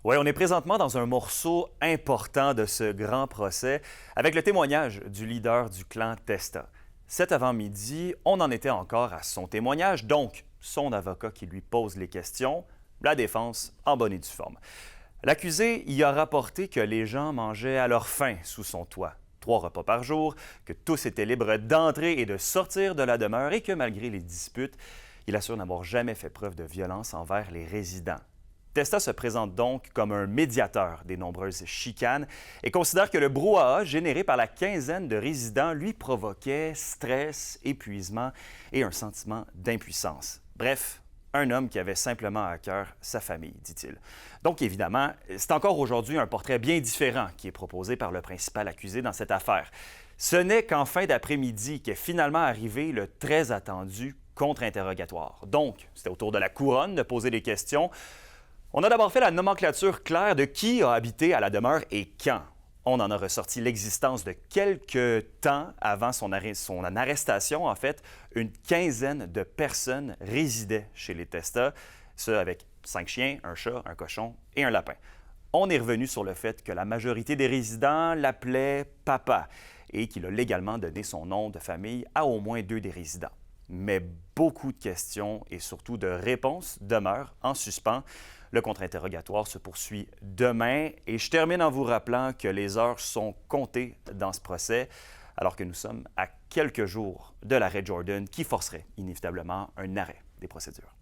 Oui, on est présentement dans un morceau important de ce grand procès avec le témoignage du leader du clan Testa. Cet avant-midi, on en était encore à son témoignage, donc son avocat qui lui pose les questions, la défense en bonne et due forme. L'accusé y a rapporté que les gens mangeaient à leur faim sous son toit, 3 repas par jour, que tous étaient libres d'entrer et de sortir de la demeure et que malgré les disputes, il assure n'avoir jamais fait preuve de violence envers les résidents. Testa se présente donc comme un médiateur des nombreuses chicanes et considère que le brouhaha généré par la quinzaine de résidents lui provoquait stress, épuisement et un sentiment d'impuissance. Bref, un homme qui avait simplement à cœur sa famille, dit-il. Donc évidemment, c'est encore aujourd'hui un portrait bien différent qui est proposé par le principal accusé dans cette affaire. Ce n'est qu'en fin d'après-midi qu'est finalement arrivé le très attendu contre-interrogatoire. Donc, c'était au tour de la couronne de poser des questions. On a d'abord fait la nomenclature claire de qui a habité à la demeure et quand. On en a ressorti l'existence de quelques temps avant son arrestation. En fait, une quinzaine de personnes résidaient chez les Testa, ce avec 5 chiens, un chat, un cochon et un lapin. On est revenu sur le fait que la majorité des résidents l'appelaient « papa » et qu'il a légalement donné son nom de famille à au moins 2 des résidents. Mais beaucoup de questions et surtout de réponses demeurent en suspens. Le contre-interrogatoire se poursuit demain et je termine en vous rappelant que les heures sont comptées dans ce procès alors que nous sommes à quelques jours de l'arrêt Jordan qui forcerait inévitablement un arrêt des procédures.